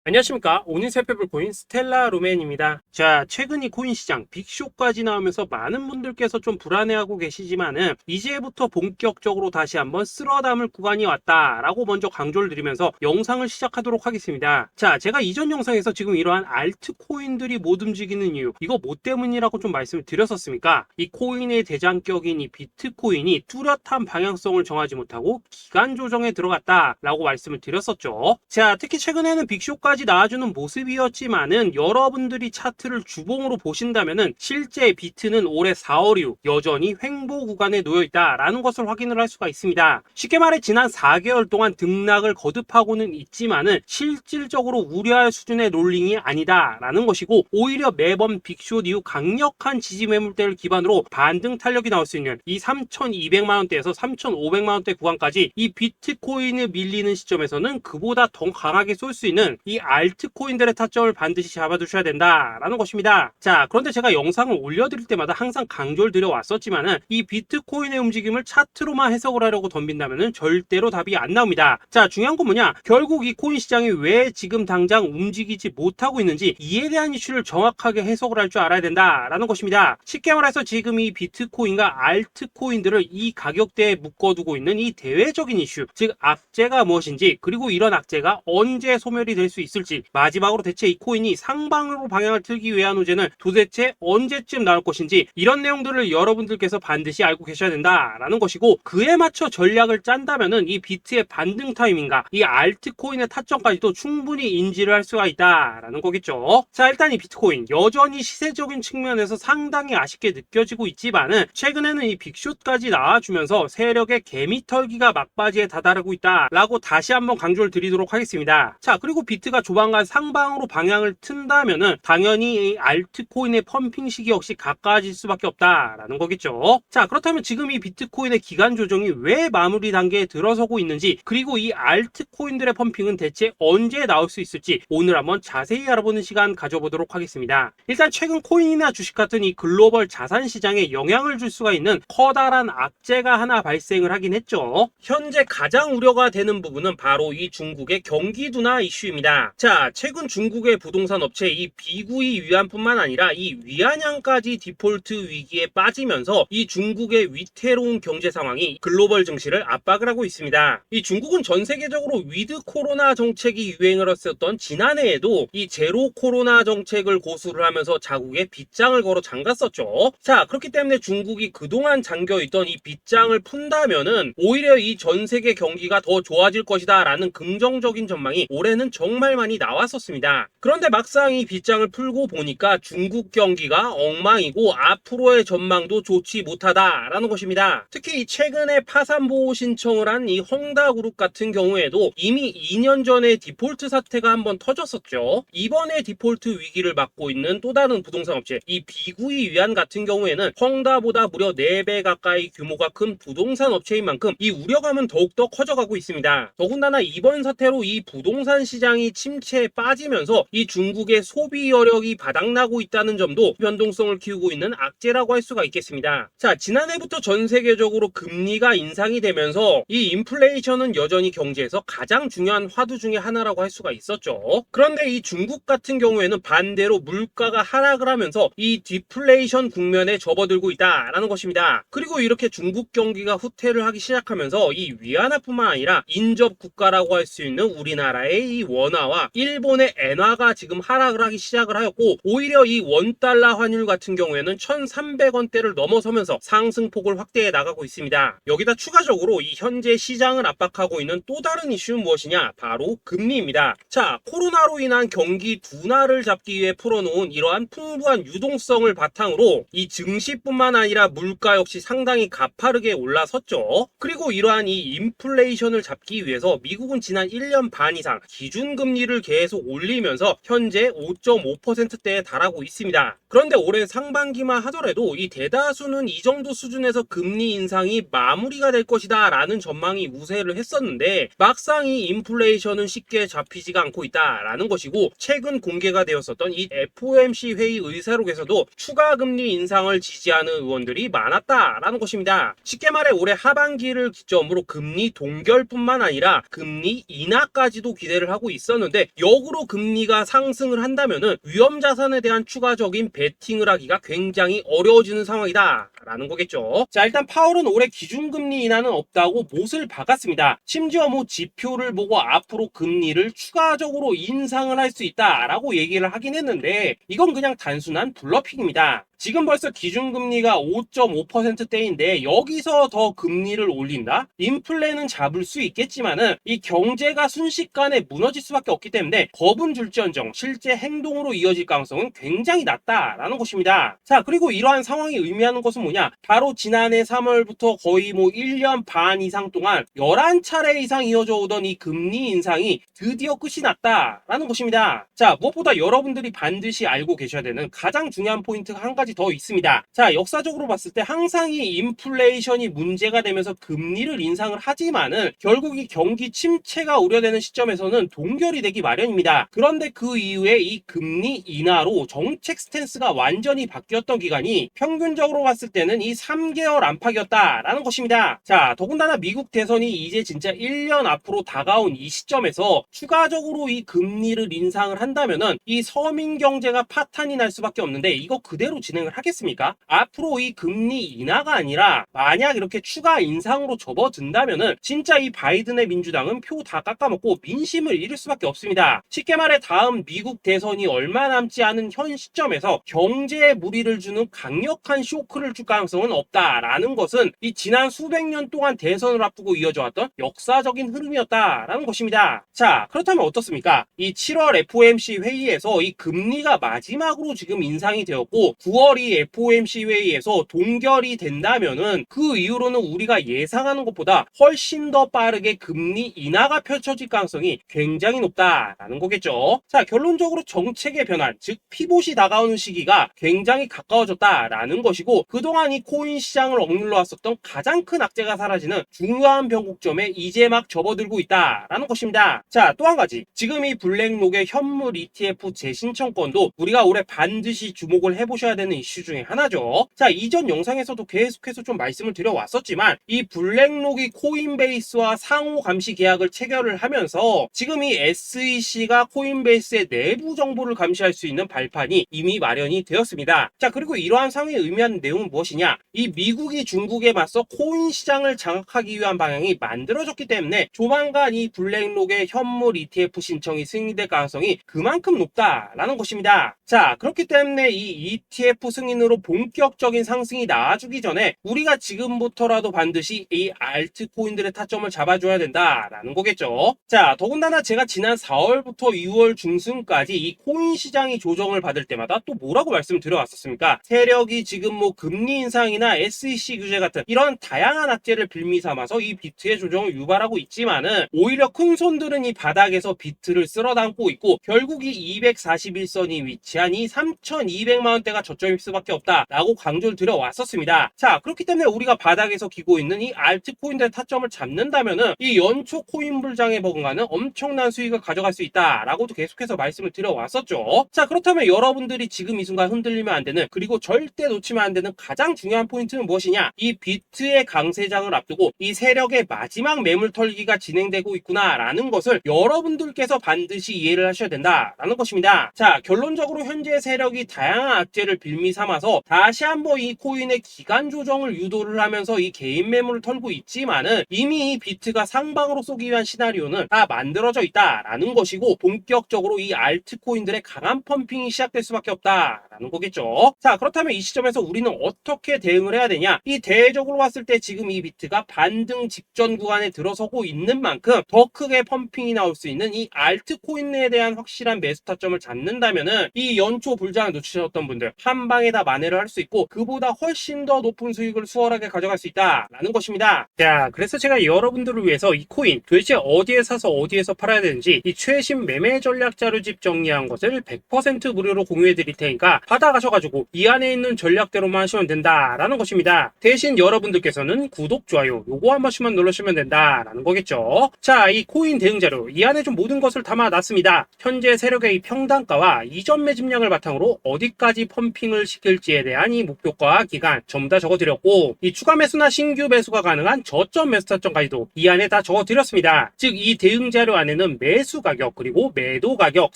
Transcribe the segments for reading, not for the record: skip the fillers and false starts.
안녕하십니까. 오늘 살펴볼 코인 스텔라 루멘입니다. 자, 최근 이 코인 시장 빅쇼까지 나오면서 많은 분들께서 좀 불안해하고 계시지만은 이제부터 본격적으로 다시 한번 쓸어담을 구간이 왔다라고 먼저 강조를 드리면서 영상을 시작하도록 하겠습니다. 자, 제가 이전 영상에서 지금 이러한 알트코인들이 못 움직이는 이유, 이거 뭐 때문이라고 좀 말씀을 드렸었습니까? 이 코인의 대장격인 이 비트코인이 뚜렷한 방향성을 정하지 못하고 기간 조정에 들어갔다라고 말씀을 드렸었죠. 자, 특히 최근에는 빅쇼까지 나와주는 모습이었지만은 여러분들이 차트를 주봉으로 보신다면은 실제 비트는 올해 4월 이후 여전히 횡보 구간에 놓여 있다라는 것을 확인을 할 수가 있습니다. 쉽게 말해 지난 4개월 동안 등락을 거듭하고는 있지만은 실질적으로 우려할 수준의 롤링이 아니다라는 것이고, 오히려 매번 빅쇼 이후 강력한 지지 매물대를 기반으로 반등 탄력이 나올 수 있는 이 3,200만 원대에서 3,500만 원대 구간까지 이 비트코인을 밀리는 시점에서는 그보다 더 강하게 쏠 수 있는 이 알트코인들의 타점을 반드시 잡아두셔야 된다라는 것입니다. 자, 그런데 제가 영상을 올려드릴 때마다 항상 강조를 드려왔었지만은 이 비트코인의 움직임을 차트로만 해석을 하려고 덤빈다면은 절대로 답이 안 나옵니다. 자, 중요한 건 뭐냐? 결국 이 코인 시장이 왜 지금 당장 움직이지 못하고 있는지 이에 대한 이슈를 정확하게 해석을 할 줄 알아야 된다라는 것입니다. 쉽게 말해서 지금 이 비트코인과 알트코인들을 이 가격대에 묶어두고 있는 이 대외적인 이슈, 즉 악재가 무엇인지, 그리고 이런 악재가 언제 소멸이 될 수 있을지, 마지막으로 대체 이 코인이 상방으로 방향을 틀기 위한 호재는 도대체 언제쯤 나올 것인지, 이런 내용들을 여러분들께서 반드시 알고 계셔야 된다라는 것이고, 그에 맞춰 전략을 짠다면은 이 비트의 반등 타이밍과 이 알트코인의 타점까지도 충분히 인지를 할 수가 있다라는 거겠죠. 자, 일단 이 비트코인 여전히 시세적인 측면에서 상당히 아쉽게 느껴지고 있지만은 최근에는 이 빅숏까지 나와주면서 세력의 개미털기가 막바지에 다다르고 있다라고 다시 한번 강조를 드리도록 하겠습니다. 자, 그리고 비트가 조만간 상방으로 방향을 튼다면은 당연히 이 알트코인의 펌핑 시기 역시 가까워질 수밖에 없다라는 거겠죠. 자, 그렇다면 지금 이 비트코인의 기간 조정이 왜 마무리 단계에 들어서고 있는지, 그리고 이 알트코인들의 펌핑은 대체 언제 나올 수 있을지 오늘 한번 자세히 알아보는 시간 가져보도록 하겠습니다. 일단 최근 코인이나 주식 같은 이 글로벌 자산 시장에 영향을 줄 수가 있는 커다란 악재가 하나 발생을 하긴 했죠. 현재 가장 우려가 되는 부분은 바로 이 중국의 경기 둔화 이슈입니다. 자, 최근 중국의 부동산 업체 이 비구이 위안뿐만 아니라 이 위안양까지 디폴트 위기에 빠지면서 이 중국의 위태로운 경제 상황이 글로벌 증시를 압박을 하고 있습니다. 이 중국은 전 세계적으로 위드 코로나 정책이 유행을 했었던 지난해에도 이 제로 코로나 정책을 고수를 하면서 자국에 빗장을 걸어 잠갔었죠. 자, 그렇기 때문에 중국이 그동안 잠겨있던 이 빗장을 푼다면은 오히려 이 전 세계 경기가 더 좋아질 것이다 라는 긍정적인 전망이 올해는 정말 많이 나왔었습니다. 그런데 막상 이 빗장을 풀고 보니까 중국 경기가 엉망이고 앞으로의 전망도 좋지 못하다라는 것입니다. 특히 최근에 파산보호 신청을 한 이 헝다그룹 같은 경우에도 이미 2년 전에 디폴트 사태가 한번 터졌었죠. 이번에 디폴트 위기를 맞고 있는 또 다른 부동산 업체 이 비구이 위안 같은 경우에는 헝다보다 무려 4배 가까이 규모가 큰 부동산 업체인 만큼 이 우려감은 더욱더 커져가고 있습니다. 더군다나 이번 사태로 이 부동산 시장이 침체에 빠지면서 이 중국의 소비 여력이 바닥나고 있다는 점도 변동성을 키우고 있는 악재라고 할 수가 있겠습니다. 자, 지난해부터 전 세계적으로 금리가 인상이 되면서 이 인플레이션은 여전히 경제에서 가장 중요한 화두 중에 하나라고 할 수가 있었죠. 그런데 이 중국 같은 경우에는 반대로 물가가 하락을 하면서 이 디플레이션 국면에 접어들고 있다라는 것입니다. 그리고 이렇게 중국 경기가 후퇴를 하기 시작하면서 이 위안화뿐만 아니라 인접 국가라고 할 수 있는 우리나라의 이 원화와 일본의 엔화가 지금 하락을 하기 시작을 하였고, 오히려 이 원달러 환율 같은 경우에는 1,300원대를 넘어서면서 상승폭을 확대해 나가고 있습니다. 여기다 추가적으로 이 현재 시장을 압박하고 있는 또 다른 이슈는 무엇이냐? 바로 금리입니다. 자, 코로나로 인한 경기 둔화를 잡기 위해 풀어놓은 이러한 풍부한 유동성을 바탕으로 이 증시뿐만 아니라 물가 역시 상당히 가파르게 올라섰죠. 그리고 이러한 이 인플레이션을 잡기 위해서 미국은 지난 1년 반 이상 기준금리를 계속 올리면서 현재 5.5%대에 달하고 있습니다. 그런데 올해 상반기만 하더라도 이 대다수는 이 정도 수준에서 금리 인상이 마무리가 될 것이다 라는 전망이 우세를 했었는데, 막상 이 인플레이션은 쉽게 잡히지가 않고 있다라는 것이고, 최근 공개가 되었었던 이 FOMC 회의 의사록에서도 추가 금리 인상을 지지하는 의원들이 많았다라는 것입니다. 쉽게 말해 올해 하반기를 기점으로 금리 동결뿐만 아니라 금리 인하까지도 기대를 하고 있었는데, 있는데 역으로 금리가 상승을 한다면은 위험 자산에 대한 추가적인 베팅을 하기가 굉장히 어려워지는 상황이다 라는 거겠죠. 자, 일단 파월은 올해 기준금리 인하는 없다고 못을 박았습니다. 심지어 뭐 지표를 보고 앞으로 금리를 추가적으로 인상을 할 수 있다라고 얘기를 하긴 했는데 이건 그냥 단순한 블러핑입니다. 지금 벌써 기준금리가 5.5%대인데 여기서 더 금리를 올린다? 인플레는 잡을 수 있겠지만은 이 경제가 순식간에 무너질 수밖에 없기 때문에 겁은 줄지언정 실제 행동으로 이어질 가능성은 굉장히 낮다라는 것입니다. 자, 그리고 이러한 상황이 의미하는 것은 뭐냐? 바로 지난해 3월부터 거의 뭐 1년 반 이상 동안 11차례 이상 이어져 오던 이 금리 인상이 드디어 끝이 났다라는 것입니다. 자, 무엇보다 여러분들이 반드시 알고 계셔야 되는 가장 중요한 포인트가 한 가지 더 있습니다. 자, 역사적으로 봤을 때 항상 이 인플레이션이 문제가 되면서 금리를 인상을 하지만은 결국 이 경기 침체가 우려되는 시점에서는 동결이 되기 마련입니다. 그런데 그 이후에 이 금리 인하로 정책 스탠스가 완전히 바뀌었던 기간이 평균적으로 봤을 때는 이 3개월 안팎이었다라는 것입니다. 자, 더군다나 미국 대선이 이제 진짜 1년 앞으로 다가온 이 시점에서 추가적으로 이 금리를 인상을 한다면은 이 서민 경제가 파탄이 날 수밖에 없는데 이거 그대로 진행을 하겠습니까? 앞으로 이 금리 인하가 아니라 만약 이렇게 추가 인상으로 접어든다면은 진짜 이 바이든의 민주당은 표 다 깎아먹고 민심을 잃을 수밖에 없습니다. 쉽게 말해 다음 미국 대선이 얼마 남지 않은 현 시점에서 경제에 무리를 주는 강력한 쇼크를 줄 가능성은 없다라는 것은 이 지난 수백 년 동안 대선을 앞두고 이어져 왔던 역사적인 흐름이었다라는 것입니다. 자, 그렇다면 어떻습니까? 이 7월 FOMC 회의에서 이 금리가 마지막으로 지금 인상이 되었고 9월 이 FOMC 회의에서 동결이 된다면은 그 이후로는 우리가 예상하는 것보다 훨씬 더 빠르게 금리 인하가 펼쳐질 가능성이 굉장히 높다라는 거겠죠. 자, 결론적으로 정책의 변환, 즉 피봇이 다가오는 시기가 굉장히 가까워졌다라는 것이고 그동안 이 코인 시장을 억눌러 왔었던 가장 큰 악재가 사라지는 중요한 변곡점에 이제 막 접어들고 있다라는 것입니다. 자, 또 한 가지, 지금 이 블랙록의 현물 ETF 재신청권도 우리가 올해 반드시 주목을 해보셔야 되는 이슈 중에 하나죠. 자, 이전 영상에서도 계속해서 좀 말씀을 드려왔었지만 이 블랙록이 코인베이스와 상호 감시 계약을 체결을 하면서 지금 이 SEC가 코인베이스의 내부 정보를 감시할 수 있는 발판이 이미 마련이 되었습니다. 자, 그리고 이러한 상황이 의미하는 내용은 무엇이냐? 이 미국이 중국에 맞서 코인 시장을 장악하기 위한 방향이 만들어졌기 때문에 조만간 이 블랙록의 현물 ETF 신청이 승인될 가능성이 그만큼 높다라는 것입니다. 자, 그렇기 때문에 이 ETF 승인으로 본격적인 상승이 나와주기 전에 우리가 지금부터라도 반드시 이 알트코인들의 타점을 잡아줘야 된다라는 거겠죠. 자, 더군다나 제가 지난 4월부터 6월 중순까지 이 코인 시장이 조정을 받을 때마다 또 뭐라고 말씀드려왔었습니까? 세력이 지금 뭐 금리 인상이나 SEC 규제 같은 이런 다양한 악재를 빌미 삼아서 이 비트의 조정을 유발하고 있지만은 오히려 큰 손들은 이 바닥에서 비트를 쓸어 담고 있고 결국 이 241선이 위치한 이 3,200만 원대가 저점일 수밖에 없다라고 강조를 드려왔었습니다. 자, 그렇기 때문에 우리가 바닥에서 기고 있는 이 알트코인들의 타점을 잡는다면은 이 연초 코인 불장에 버금가는 엄청난 수익을 가져갈 수 있다라고도 계속해서 말씀을 드려왔었죠. 자, 그렇다면 여러분들이 지금 이 순간 흔들리면 안 되는, 그리고 절대 놓치면 안 되는 가장 중요한 포인트는 무엇이냐? 이 비트의 강세장을 앞두고 이 세력의 마지막 매물 털기가 진행되고 있구나라는 것을 여러분들께서 반드시 이해를 하셔야 된다라는 것입니다. 자, 결론적으로 현재 세력이 다양한 악재를 빌미 삼아서 다시 한번 이 코인의 기간 조정을 유도를 하면서 이 개인 매물을 털고 있지만은 이미 이 비트가 상방으로 쏘기 위한 시나리오는 다 만들어져 있다라는 것이고 본격적으로 이 알트코인들의 강한 펌핑이 시작될 수밖에 없다라는 거겠죠. 자, 그렇다면 이 시점에서 우리는 어떻게 대응을 해야 되냐? 이 대외적으로 봤을 때 지금 이 비트가 반등 직전 구간에 들어서고 있는 만큼 더 크게 펌핑이 나올 수 있는 이 알트코인에 대한 확실한 매수 타점을 잡는다면은 이 연초 불장을 놓치셨던 분들 한 방에 다 만회를 할 수 있고 그보다 훨씬 더 높은 수익을 수월하게 가져갈 수 있다라는 것입니다. 자, 그래서 제가 여러분들을 위해서 이 코인 도대체 어디에 사서 어디에서 팔아야 되는지 이 최신 매매 전략 자료집 정리한 것을 100% 무료로 공유해 드릴 테니까 받아가셔가지고 이 안에 있는 전략대로만 하시면 된다 된다라는 것입니다. 대신 여러분들께서는 구독, 좋아요 요거 한 번씩만 눌러주시면 된다라는 거겠죠. 자, 이 코인 대응 자료 이 안에 좀 모든 것을 담아놨습니다. 현재 세력의 이 평단가와 이전 매집량을 바탕으로 어디까지 펌핑을 시킬지에 대한 이 목표가 기간 전부 다 적어드렸고, 이 추가 매수나 신규 매수가 가능한 저점 매수 타점까지도 이 안에 다 적어드렸습니다. 즉 이 대응 자료 안에는 매수 가격 그리고 매도 가격,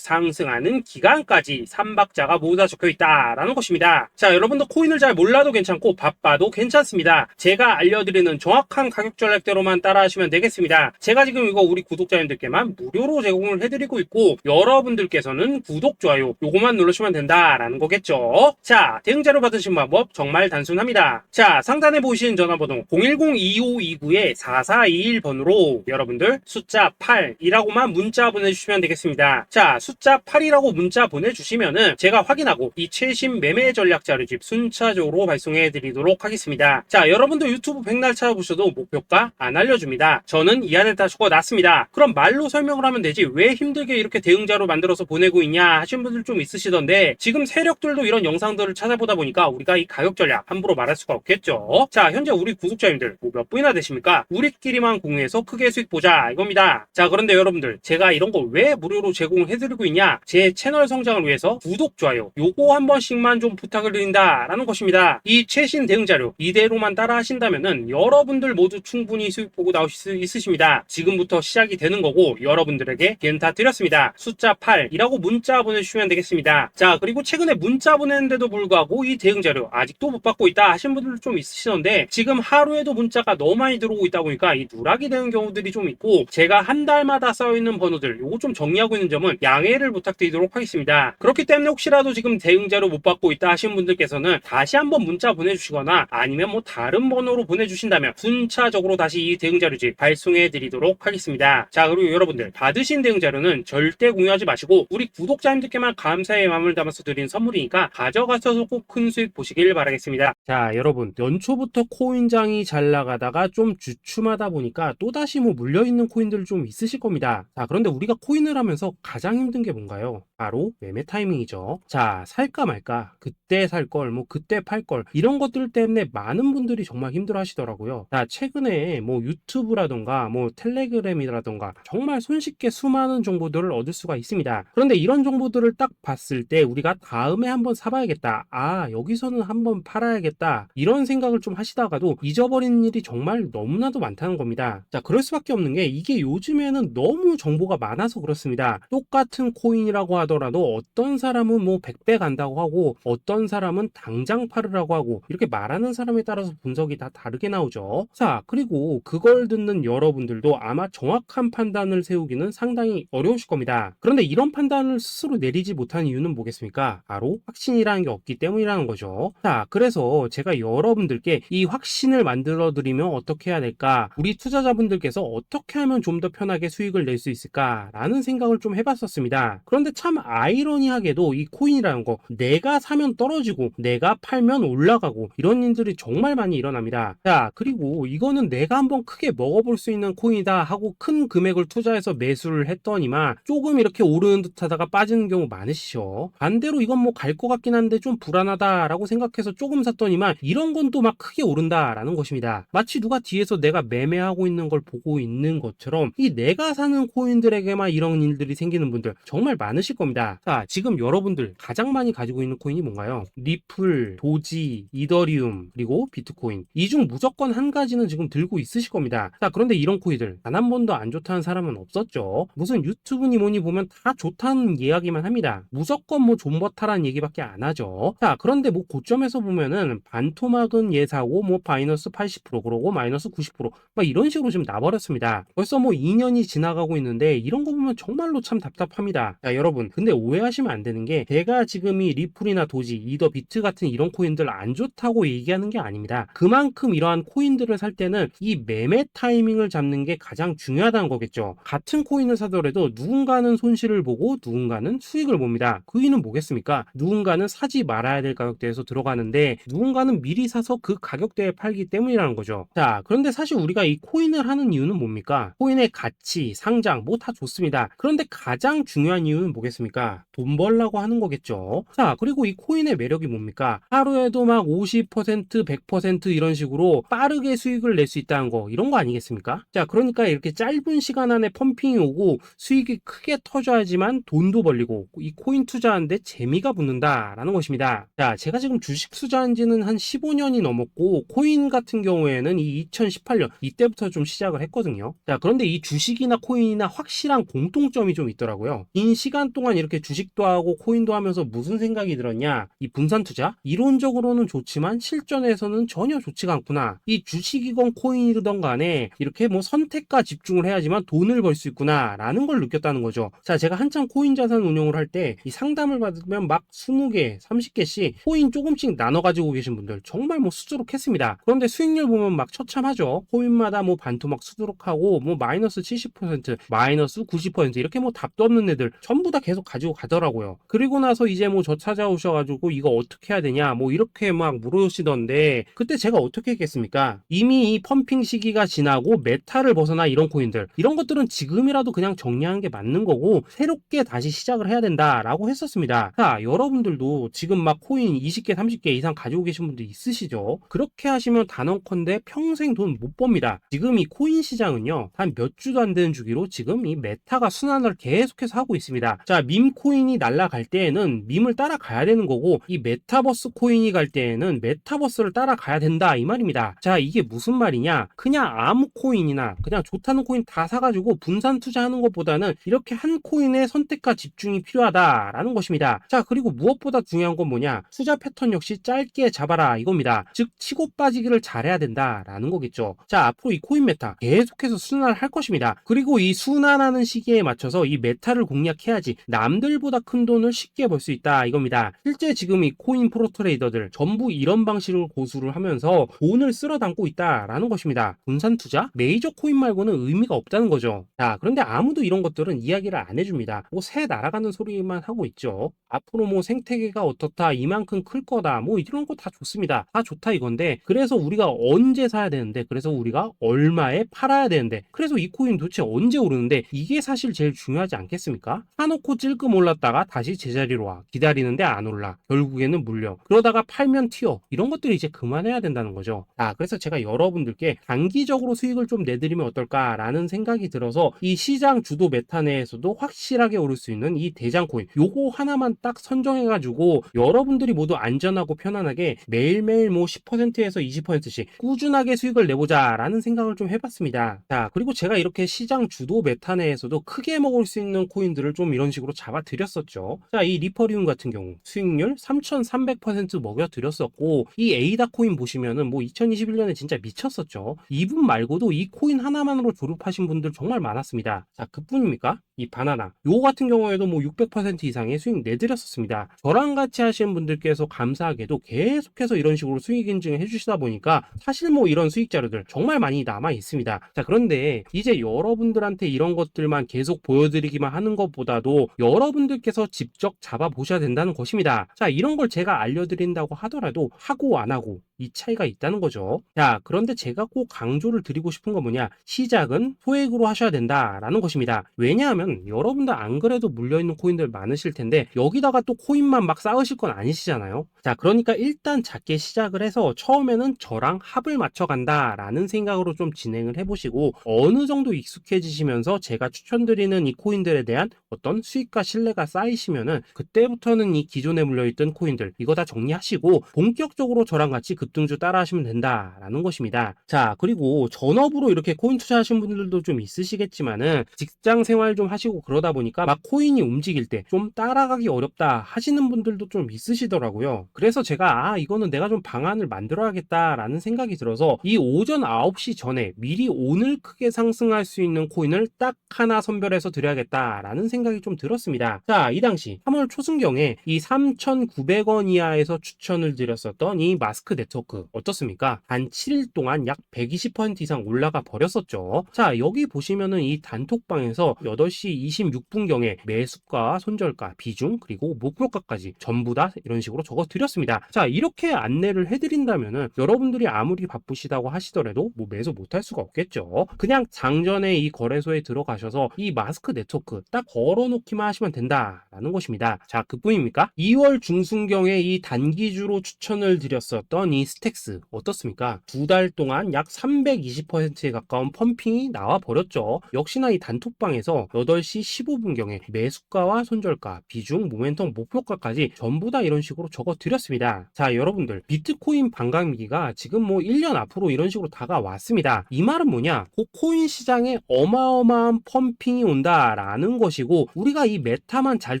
상승하는 기간까지 3박자가 모두 다 적혀있다라는 것입니다. 자, 여러분도 코인을 잘 몰라도 괜찮고 바빠도 괜찮습니다. 제가 알려드리는 정확한 가격 전략대로만 따라하시면 되겠습니다. 제가 지금 이거 우리 구독자님들께만 무료로 제공을 해드리고 있고, 여러분들께서는 구독, 좋아요 요거만 누르시면 된다라는 거겠죠. 자, 대응 자료 받으신 방법 정말 단순합니다. 자, 상단에 보이시는 전화번호 010-2529-4421번으로 여러분들 숫자 8이라고만 문자 보내주시면 되겠습니다. 자, 숫자 8이라고 문자 보내주시면은 제가 확인하고 이 최신 매매 전략 자료집 순차적으로 발송해 드리도록 하겠습니다. 자, 여러분도 유튜브 백날 찾아보셔도 목표가 안 알려줍니다. 저는 이 안에 다 적어놨습니다. 그럼 말로 설명을 하면 되지 왜 힘들게 이렇게 대응 자료 만들어서 보내고 있냐 하신 분들 좀 있으시던데, 지금 세력들도 이런 영상들을 찾아보다 보니까 우리가 이 가격 전략 함부로 말할 수가 없겠죠. 자, 현재 우리 구독자님들 몇 분이나 되십니까? 우리끼리만 공유해서 크게 수익 보자 이겁니다. 자, 그런데 여러분들 제가 이런 거 왜 무료로 제공을 해드리고 있냐, 제 채널 성장을 위해서 구독, 좋아요 요거 한 번씩만 좀 부탁을 드린다라는 것입니다. 이 최신 대응 자료 이대로만 따라 하신다면은 여러분들 모두 충분히 수익 보고 나오실 수 있으십니다. 지금부터 시작이 되는 거고 여러분들에게 기회는 다 드렸습니다. 숫자 8이라고 문자 보내주시면 되겠습니다. 자, 그리고 최근에 문자 보냈는데도 불구하고 이 대응 자료 아직도 못 받고 있다 하신 분들 좀 있으시던데, 지금 하루에도 문자가 너무 많이 들어오고 있다 보니까 이 누락이 되는 경우들이 좀 있고, 제가 한 달마다 쌓여있는 번호들 요거 좀 정리하고 있는 점은 양해를 부탁드리도록 하겠습니다. 그렇기 때문에 혹시라도 지금 대응 자료 못 받고 있다 하신 분들께서는 다시 한번 문자 보내주시거나 아니면 뭐 다른 번호로 보내주신다면 순차적으로 다시 이 대응 자료집 발송해 드리도록 하겠습니다. 자, 그리고 여러분들 받으신 대응 자료는 절대 공유하지 마시고 우리 구독자님들께만 감사의 마음을 담아서 드린 선물이니까 가져가셔서 꼭 큰 수익 보시길 바라겠습니다. 자, 여러분 연초부터 코인장이 잘 나가다가 좀 주춤하다 보니까 또다시 뭐 물려있는 코인들 좀 있으실 겁니다. 자, 그런데 우리가 코인을 하면서 가장 힘든 게 뭔가요? 바로 매매 타이밍이죠. 자, 살까 말까, 그때 살 걸, 뭐 그때 팔 걸, 이런 것들 때문에 많은 분들이 정말 힘들어 하시더라고요. 자, 최근에 뭐 유튜브라던가 뭐 텔레그램이라던가 정말 손쉽게 수많은 정보들을 얻을 수가 있습니다. 그런데 이런 정보들을 딱 봤을 때 우리가 다음에 한번 사봐야겠다, 아 여기서는 한번 팔아야겠다, 이런 생각을 좀 하시다가도 잊어버리는 일이 정말 너무나도 많다는 겁니다. 자, 그럴 수밖에 없는 게 이게 요즘에는 너무 정보가 많아서 그렇습니다. 똑같은 코인이라고 하더라도 어떤 사람은 뭐 100배 간다고 하고 어떤 사람은 당장 팔으라고 하고, 이렇게 말하는 사람에 따라서 분석이 다 다르게 나오죠. 자, 그리고 그걸 듣는 여러분들도 아마 정확한 판단을 세우기는 상당히 어려우실 겁니다. 그런데 이런 판단을 스스로 내리지 못한 이유는 뭐겠습니까? 바로 확신이라는 게 없기 때문이라는 거죠. 자, 그래서 제가 여러분들께 이 확신을 만들어 드리면 어떻게 해야 될까, 우리 투자자분들께서 어떻게 하면 좀 더 편하게 수익을 낼 수 있을까 라는 생각을 좀 해봤었습니다. 그런데 참 아이러니하게도 이 코인이라는 거 내가 사면 떨어지고 내가 팔면 올라가고 이런 일들이 정말 많이 일어납니다. 자, 그리고 이거는 내가 한번 크게 먹어볼 수 있는 코인이다 하고 큰 금액을 투자해서 매수를 했더니만 조금 이렇게 오르는 듯 하다가 빠지는 경우 많으시죠. 반대로 이건 뭐 갈 것 같긴 한데 좀 불안하다 라고 생각해서 조금 샀더니만 이런 건 또 막 크게 오른다 라는 것입니다. 마치 누가 뒤에서 내가 매매하고 있는 걸 보고 있는 것처럼 이 내가 사는 코인들에게만 이런 일들이 생기는 분들 정말 많으실 겁니다. 자, 지금 여러분들 가장 많이 가지고 있는 코인이 뭔가요? 리플, 도지, 이더리움, 그리고 비트코인. 이 중 무조건 한 가지는 지금 들고 있으실 겁니다. 자, 그런데 이런 코인들 단 한 번도 안 좋다는 사람은 없었죠. 무슨 유튜브니 뭐니 보면 다 좋다는 이야기만 합니다. 무조건 뭐 존버타라는 얘기밖에 안 하죠. 자, 그런데 뭐 고점에서 보면은 반토막은 예사고 뭐 마이너스 80% 그러고 마이너스 90%막 이런 식으로 지금 나버렸습니다. 벌써 뭐 2년이 지나가고 있는데 이런 거 보면 정말로 참 답답합니다. 자, 여러분 근데 오해하시면 안 되는 게 제가 지금 이 리플이나 도지, 이더, 비트 같은 이런 코인들 안 좋다고 얘기하는 게 아닙니다. 그만큼 이러한 코인들을 살 때는 이 매매 타이밍을 잡는 게 가장 중요하다는 거겠죠. 같은 코인을 사더라도 누군가는 손실을 보고 누군가는 수익을 봅니다. 그 이유는 뭐겠습니까? 누군가는 사지 말아야 될 가격대에서 들어가는데 누군가 누군가는 미리 사서 그 가격대에 팔기 때문이라는 거죠. 자, 그런데 사실 우리가 이 코인을 하는 이유는 뭡니까? 코인의 가치, 상장 뭐 다 좋습니다. 그런데 가장 중요한 이유는 뭐겠습니까? 돈 벌라고 하는 거겠죠. 자, 그리고 이 코인의 매력이 뭡니까? 하루에도 막 50%, 100% 이런 식으로 빠르게 수익을 낼 수 있다는 거, 이런 거 아니겠습니까? 자, 그러니까 이렇게 짧은 시간 안에 펌핑이 오고 수익이 크게 터져야지만 돈도 벌리고 이 코인 투자하는데 재미가 붙는다라는 것입니다. 자, 제가 지금 주식 투자한 지는 한 15년이 넘었고 코인 같은 경우에는 이 2018년 이때부터 좀 시작을 했거든요. 자, 그런데 이 주식이나 코인이나 확실한 공통점이 좀 있더라고요. 긴 시간 동안 이렇게 주식도 하고 코인도 하면서 무슨 생각이 들었냐? 이 분산 투자? 이론적으로는 좋지만 실전에서는 전혀 좋지가 않구나. 이 주식이건 코인이든 간에 이렇게 뭐 선택과 집중을 해야지만 돈을 벌 수 있구나 라는 걸 느꼈다는 거죠. 자, 제가 한창 코인 자산 운용을 할 때 이 상담을 받으면 막 20개, 30개씩 코인 조금씩 나눠 가지고 계신 분들 정말 뭐 수두룩했습니다. 그런데 수익률 보면 막 처참하죠. 코인마다 뭐 반토막 수두룩하고 뭐 마이너스 70%, 마이너스 90% 이렇게 뭐 답도 없는 애들 전부 다 계속 가지고 가더라고요. 그리고 나서 이제 뭐 저 찾아오셔가지고 이거 어떻게 해야 되냐 뭐 이렇게 막 물으시던데 그때 제가 어떻게 했겠습니까? 이미 이 펌핑 시기가 지나고 메타를 벗어나 이런 코인들 이런 것들은 지금이라도 그냥 정리하는 게 맞는 거고 새롭게 다시 시작을 해야 된다라고 했었습니다. 자, 여러분들도 지금 막 코인 20개, 30개 이상 가지고 계신 분들 있으시죠? 그렇게 하시면 단언컨대 평생 돈 못 법니다. 지금 이 코인 시장은요 한 몇 주도 안 되는 주기로 지금 이 메타가 순환을 계속해서 하고 있습니다. 자, 밈 코인이 날아갈 때에는 밈을 따라가야 되는 거고 이 메타버스 코인이 갈 때에는 메타버스를 따라가야 된다 이 말입니다. 자, 이게 무슨 말이냐? 그냥 아무 코인이나 그냥 좋다는 코인 다 사가지고 분산 투자하는 것보다는 이렇게 한 코인에 선택과 집중이 필요하다라는 것입니다. 자, 그리고 무엇보다 중요한 건 뭐냐? 투자 패턴 역시 짧게 잡아라 이겁니다. 즉 치고 빠지기를 잘해야 된다라는 거겠죠. 자, 앞으로 이 코인 메타 계속해서 순환을 할 것입니다. 그리고 이 순환하는 시기에 맞춰서 이 메타를 공략해야지 남들보다 큰 돈을 쉽게 벌 수 있다 이겁니다. 실제 지금 이 코인 프로 트레이더들 전부 이런 방식으로 고수를 하면서 돈을 쓸어 담고 있다라는 것입니다. 분산 투자? 메이저 코인 말고는 의미가 없다는 거죠. 자, 그런데 아무도 이런 것들은 이야기를 안 해줍니다. 뭐 새 날아가는 소리만 하고 있죠. 앞으로 뭐 생태계가 어떻다, 이만큼 클 거다, 뭐 이런 거 다 좋습니다. 다 좋다 이건데 그래서 우리가 언제 사야 되는데 그래서 우리가 얼마에 팔아야 되는데 그래서 이 코인 도대체 언제 오르는데 이게 사실 제일 중요하지 않겠습니까? 사놓고 찔끔 올랐다가 다시 제자리로 와 기다리는데 안 올라 결국에는 물려 그러다가 팔면 튀어 이런 것들이 이제 그만해야 된다는 거죠. 그래서 제가 여러분들께 단기적으로 수익을 좀 내드리면 어떨까라는 생각이 들어서 이 시장 주도 메타 내에서도 확실하게 오를 수 있는 이 대장 코인 요거 하나만 딱 선정해가지고 여러분들이 모두 안전하고 편안하게 매일매일 뭐 10%에서 20%씩 꾸준하게 수익을 내보자 라는 생각을 좀 해봤습니다. 자, 그리고 제가 이렇게 시장 주도 메타 내에서도 크게 먹을 수 있는 코인들을 좀 이런 식으로 잡아드렸었죠. 자, 이 리퍼리움 같은 경우 수익률 3300% 먹여드렸었고 이 에이다 코인 보시면은 뭐 2021년에 진짜 미쳤었죠. 이분 말고도 이 코인 하나만으로 졸업하신 분들 정말 많았습니다. 자, 그뿐입니까? 이 바나나 요 같은 경우에도 뭐 600% 이상의 수익 내드렸었습니다. 저랑 같이 하시는 분들께서 감사하게도 계속해서 이런 식으로 수익 인증을 해주시다 보니까 사실 뭐 이런 수익 자료들 정말 많이 남아 있습니다. 자, 그런데 이제 여러분들한테 이런 것들만 계속 보여드리기만 하는 것보다도 여러분들께서 직접 잡아보셔야 된다는 것입니다. 자, 이런 걸 제가 알려드린다고 하더라도 하고 안 하고 이 차이가 있다는 거죠. 자, 그런데 제가 꼭 강조를 드리고 싶은 건 뭐냐? 시작은 소액으로 하셔야 된다라는 것입니다. 왜냐하면 여러분들 안 그래도 물려있는 코인들 많으실 텐데 여기다가 또 코인만 막 쌓으실 건 아니시잖아요. 자, 그러니까 일단 작게 시작을 해서 처음에는 저랑 합을 맞춰 간다라는 생각으로 좀 진행을 해보시고 어느 정도 익숙해지시면서 제가 추천드리는 이 코인들에 대한 어떤 수익과 신뢰가 쌓이시면은 그때부터는 이 기존에 물려있던 코인들 이거 다 정리하시고 본격적으로 저랑 같이 급등주 따라 하시면 된다라는 것입니다. 자, 그리고 전업으로 이렇게 코인 투자하신 분들도 좀 있으시겠지만은 직장 생활 좀 하시고 그러다 보니까 막 코인이 움직일 때 좀 따라가기 어렵다 하시는 분들도 좀 있으시더라고요. 그래서 제가 이거는 내가 좀 방안을 만들어야겠다라는 생각이 들어서 이 오전 9시 전에 미리 오늘 크게 상승할 수 있는 코인을 딱 하나 선별해서 드려야겠다라는 생각이 좀 들었습니다. 자, 이 당시 3월 초순경에 이 3,900원 이하에서 추천을 드렸었던 이 마스크 네트워크 어떻습니까? 단 7일 동안 약 120% 이상 올라가 버렸었죠. 자, 여기 보시면은 이 단톡방에서 8시 8시 26분경에 매수가, 손절가, 비중, 그리고 목표가까지 전부 다 이런 식으로 적어 드렸습니다. 자, 이렇게 안내를 해드린다면은 여러분들이 아무리 바쁘시다고 하시더라도 뭐 매수 못할 수가 없겠죠. 그냥 장전에 이 거래소에 들어가셔서 이 마스크 네트워크 딱 걸어놓기만 하시면 된다라는 것입니다. 자, 그뿐입니까? 2월 중순경에 이 단기주로 추천을 드렸었던 이 스택스 어떻습니까? 두 달 동안 약 320%에 가까운 펌핑이 나와 버렸죠. 역시나 이 단톡방에서 8시 15분경에 매수가와 손절가, 비중, 모멘텀, 목표가까지 전부 다 이런 식으로 적어 드렸습니다. 자, 여러분들 비트코인 반감기가 지금 뭐 1년 앞으로 이런 식으로 다가왔습니다. 이 말은 뭐냐? 그 코인 시장에 어마어마한 펌핑이 온다라는 것이고, 우리가 이 메타만 잘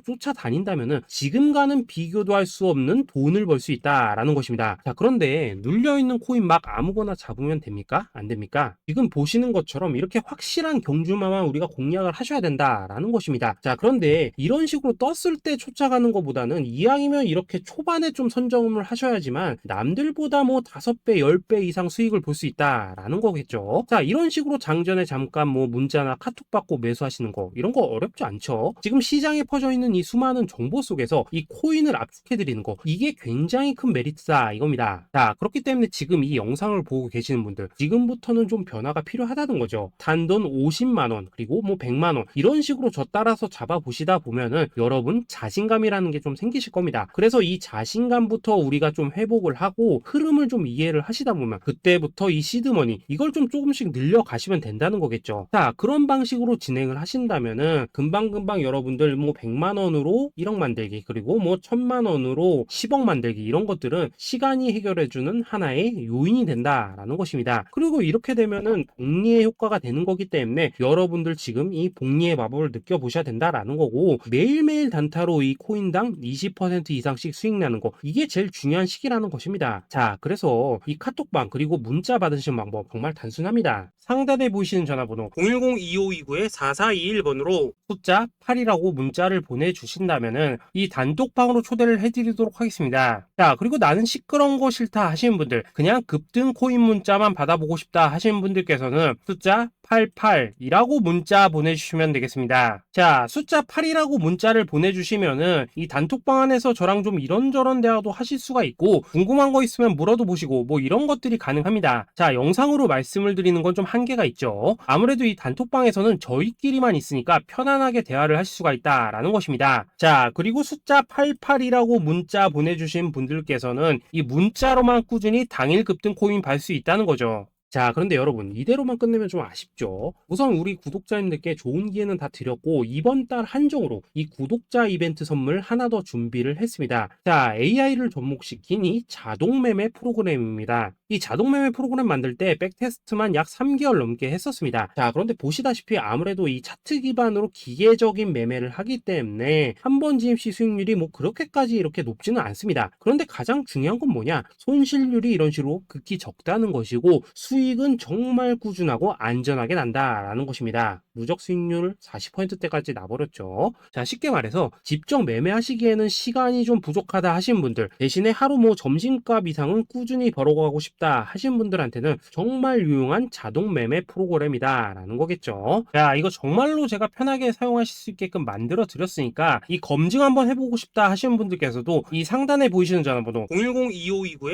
쫓아다닌다면은 지금과는 비교도 할 수 없는 돈을 벌 수 있다라는 것입니다. 자, 그런데 눌려있는 코인 막 아무거나 잡으면 됩니까? 안 됩니까? 지금 보시는 것처럼 이렇게 확실한 경주마만 우리가 공략을 하셔야 된다라는 것입니다. 자, 그런데 이런 식으로 떴을 때 쫓아가는 것보다는 이왕이면 이렇게 초반에 좀 선점을 하셔야지만 남들보다 뭐 5배, 10배 이상 수익을 볼 수 있다라는 거겠죠. 자, 이런 식으로 장전에 잠깐 뭐 문자나 카톡 받고 매수하시는 거, 이런 거 어렵지 않죠. 지금 시장에 퍼져 있는 이 수많은 정보 속에서 이 코인을 압축해 드리는 거, 이게 굉장히 큰 메리트다 이겁니다. 자, 그렇기 때문에 지금 이 영상을 보고 계시는 분들, 지금부터는 좀 변화가 필요하다는 거죠. 단돈 50만원 그리고 뭐 100만원 이런 식으로 저 따라서 잡아보시다 보면은 여러분 자신감이라는 게 좀 생기실 겁니다. 그래서 이 자신감부터 우리가 좀 회복을 하고 흐름을 좀 이해를 하시다 보면 그때부터 이 시드머니 이걸 좀 조금씩 늘려가시면 된다는 거겠죠. 자, 그런 방식으로 진행을 하신다면은 금방금방 여러분들 뭐 100만원으로 1억 만들기, 그리고 뭐 1000만원으로 10억 만들기, 이런 것들은 시간이 해결해주는 하나의 요인이 된다라는 것입니다. 그리고 이렇게 되면은 복리의 효과가 되는 거기 때문에 여러분들 지금 이 복리의 마법을 느껴보셔야 된다라는 거고, 매일매일 단타로 이 코인당 20% 이상씩 수익 나는 거, 이게 제일 중요한 시기라는 것입니다. 자, 그래서 이 카톡방 그리고 문자 받으시는 방법 정말 단순합니다. 상단에 보이시는 전화번호 010-2529-4421번으로 숫자 8이라고 문자를 보내주신다면은 이 단톡방으로 초대를 해드리도록 하겠습니다. 자, 그리고 나는 시끄러운 거 싫다 하시는 분들, 그냥 급등 코인 문자만 받아보고 싶다 하시는 분들께서는 숫자 88이라고 문자 보내주시면 되겠습니다. 자, 숫자 8이라고 문자를 보내주시면은 이 단톡방 안에서 저랑 좀 이런저런 대화도 하실 수가 있고, 궁금한 거 있으면 물어도 보시고 뭐 이런 것들이 가능합니다. 자, 영상으로 말씀을 드리는 건 좀 한계가 있죠. 아무래도 이 단톡방에서는 저희끼리만 있으니까 편안하게 대화를 하실 수가 있다라는 것입니다. 자, 그리고 숫자 88이라고 문자 보내주신 분들께서는 이 문자로만 꾸준히 당일 급등 코인 받을 수 있다는 거죠. 자, 그런데 여러분 이대로만 끝내면 좀 아쉽죠. 우선 우리 구독자님들께 좋은 기회는 다 드렸고, 이번 달 한정으로 이 구독자 이벤트 선물 하나 더 준비를 했습니다. 자, AI를 접목시킨 이 자동매매 프로그램입니다. 이 자동매매 프로그램 만들 때 백테스트만 약 3개월 넘게 했었습니다. 자, 그런데 보시다시피 아무래도 이 차트 기반으로 기계적인 매매를 하기 때문에 한 번 진입 시 수익률이 뭐 그렇게까지 이렇게 높지는 않습니다. 그런데 가장 중요한 건 뭐냐? 손실률이 이런 식으로 극히 적다는 것이고, 수익은 정말 꾸준하고 안전하게 난다라는 것입니다. 누적 수익률 40%대까지 나버렸죠. 자, 쉽게 말해서 직접 매매하시기에는 시간이 좀 부족하다 하신 분들, 대신에 하루 뭐 점심값 이상은 꾸준히 벌어가고 싶다 하신 분들한테는 정말 유용한 자동 매매 프로그램이다 라는 거겠죠. 자, 이거 정말로 제가 편하게 사용하실 수 있게끔 만들어 드렸으니까 이 검증 한번 해보고 싶다 하시는 분들께서도 이 상단에 보이시는 전화번호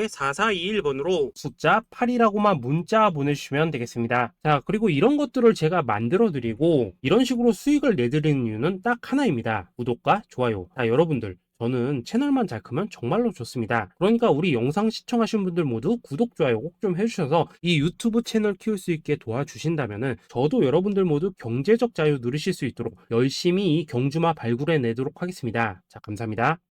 010-2529-4421번으로 숫자 8이라고만 문자 보내주시면 되겠습니다. 자, 그리고 이런 것들을 제가 만들어 드리고 이런 식으로 수익을 내드리는 이유는 딱 하나입니다. 구독과 좋아요. 자, 여러분들 저는 채널만 잘 크면 정말로 좋습니다. 그러니까 우리 영상 시청하신 분들 모두 구독, 좋아요 꼭 좀 해주셔서 이 유튜브 채널 키울 수 있게 도와주신다면은 저도 여러분들 모두 경제적 자유 누리실 수 있도록 열심히 이 경주마 발굴해 내도록 하겠습니다. 자, 감사합니다.